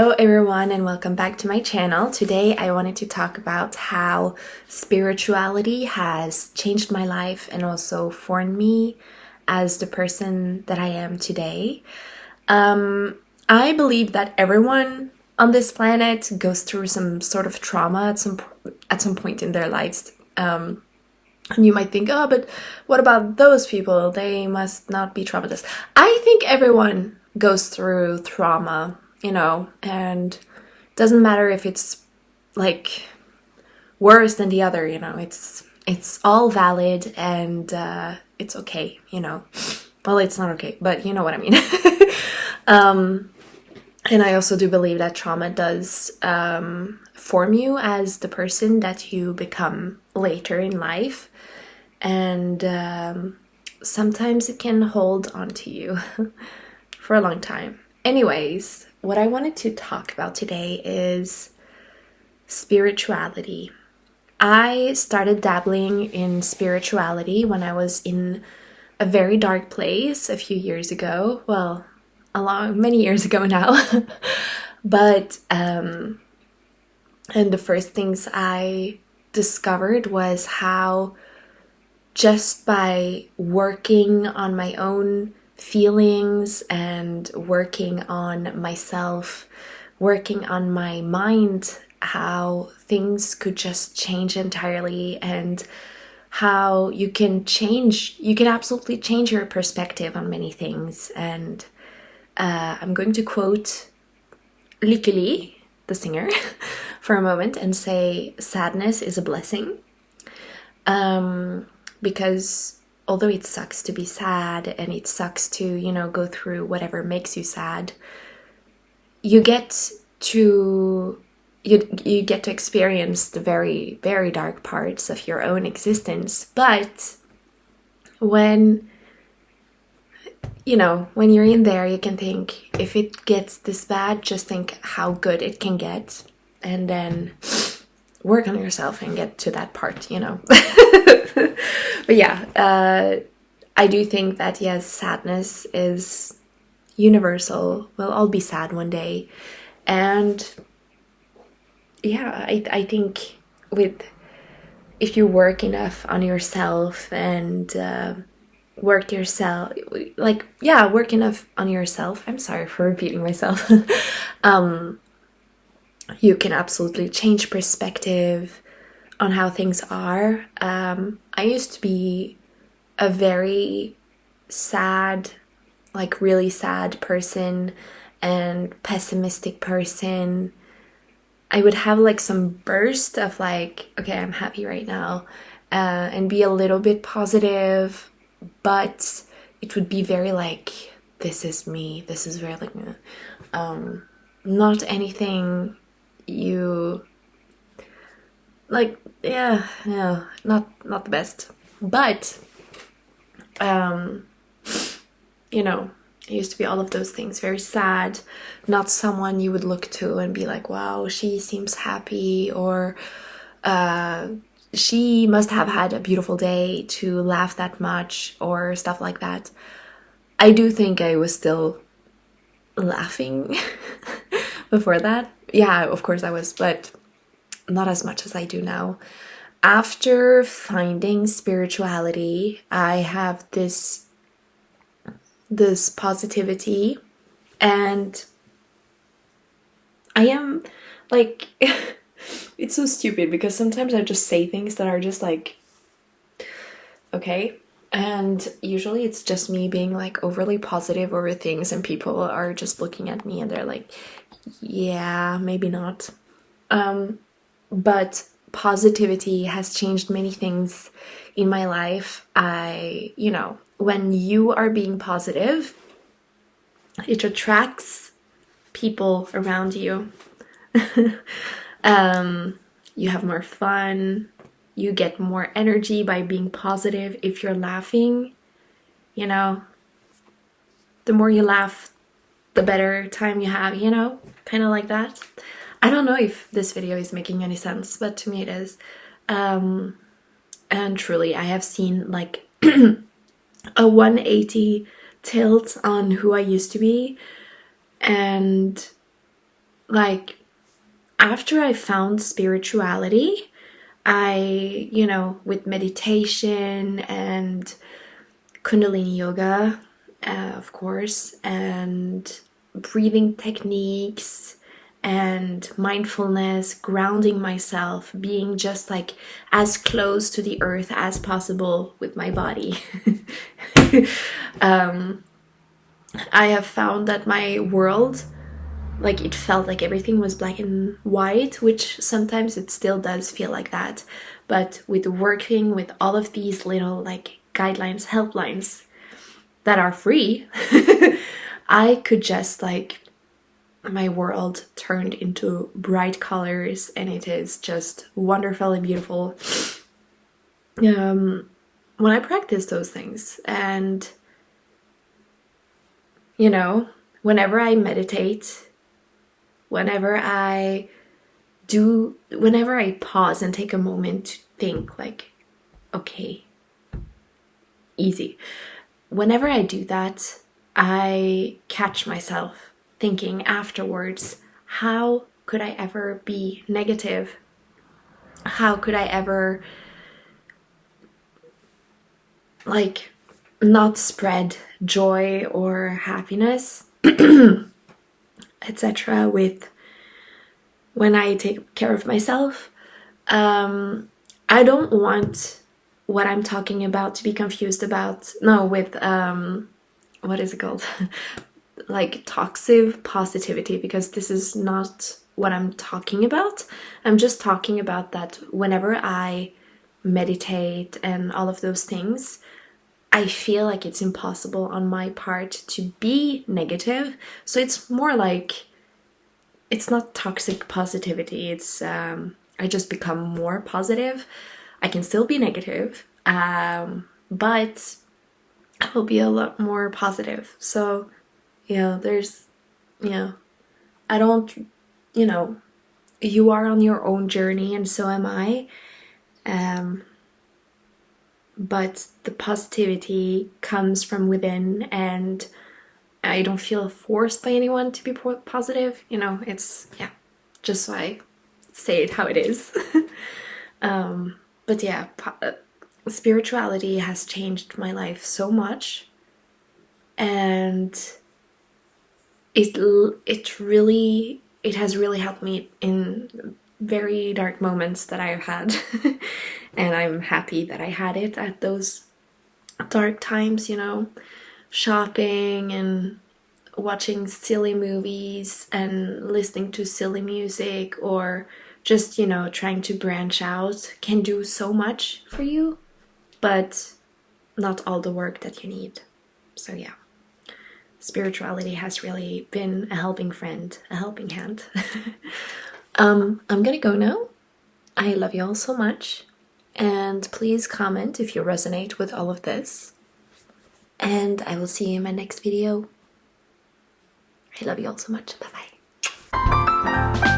Hello everyone and welcome back to my channel. Today I wanted to talk about how spirituality has changed my life and also formed me as the person that I am today. I believe that everyone on this planet goes through some sort of trauma at some point in their lives. And you might think, oh, but what about those people? They must not be traumatized. I think everyone goes through trauma, and it doesn't matter if it's like worse than the other, it's all valid and it's okay, Well, it's not okay, but you know what I mean. And I also do believe that trauma does form you as the person that you become later in life. And sometimes it can hold on to you for a long time. Anyways, what I wanted to talk about today is spirituality. I started dabbling in spirituality when I was in a very dark place a few years ago. Well, many years ago now. But and the first things I discovered was how just by working on my own feelings and working on myself, working on my mind, how things could just change entirely, and how you can absolutely change your perspective on many things. And I'm going to quote Lykke Li, the singer, for a moment and say sadness is a blessing. Because although it sucks to be sad and it sucks to, go through whatever makes you sad, you get to experience the very, very dark parts of your own existence. But when you're in there, you can think, if it gets this bad, just think how good it can get, and then work on yourself and get to that part, But yeah, I do think that, yes, sadness is universal. We'll all be sad one day. And yeah, I think if you work enough on yourself and work enough on yourself. I'm sorry for repeating myself. You can absolutely change perspective on how things are. I used to be a very sad, really sad person and pessimistic person. I would have some burst of okay, I'm happy right now, and be a little bit positive, but it would be very this is me, this is very not anything you not the best. But I used to be all of those things, very sad, not someone you would look to and be like, wow, she seems happy, or she must have had a beautiful day to laugh that much, or stuff like that. I do think I was still laughing before that. Yeah, of course I was, but not as much as I do now. After finding spirituality, I have this positivity, and I am it's so stupid because sometimes I just say things that are just okay, and usually it's just me being overly positive over things, and people are just looking at me and they're like, yeah, maybe not. But positivity has changed many things in my life. When you are being positive, it attracts people around you. You have more fun. You get more energy by being positive. If you're laughing, the more you laugh, the better time you have, kind of like that. I don't know if this video is making any sense, but to me it is. And truly, I have seen a 180 tilt on who I used to be, and like after I found spirituality, with meditation and Kundalini yoga, of course, and breathing techniques and mindfulness, grounding myself, being just like as close to the earth as possible with my body. I have found that my world, like, it felt like everything was black and white, which sometimes it still does feel like that. But with working with all of these little like guidelines, helplines that are free, I could just like, my world turned into bright colors, and it is just wonderful and beautiful when I practice those things. And whenever I meditate, whenever I pause and take a moment to think, like, okay, easy. Whenever I do that, I catch myself thinking afterwards, how could I ever be negative? How could I ever like not spread joy or happiness, etc. with when I take care of myself? I don't want what I'm talking about to be confused about, no, with what is it called? Like toxic positivity, because this is not what I'm talking about. I'm just talking about that whenever I meditate and all of those things, I feel like it's impossible on my part to be negative. So it's more like, it's not toxic positivity, it's I just become more positive. I can still be negative, but I will be a lot more positive. So there's, I don't, you are on your own journey and so am I. But the positivity comes from within, and I don't feel forced by anyone to be positive. It's, just so I say it how it is. But yeah, spirituality has changed my life so much, and it has really helped me in very dark moments that I've had. And I'm happy that I had it at those dark times, shopping and watching silly movies and listening to silly music, or just, trying to branch out, can do so much for you, but not all the work that you need. So yeah, spirituality has really been a helping friend, a helping hand. I'm gonna go now. I love you all so much, and please comment if you resonate with all of this, and I will see you in my next video. I love you all so much. Bye bye.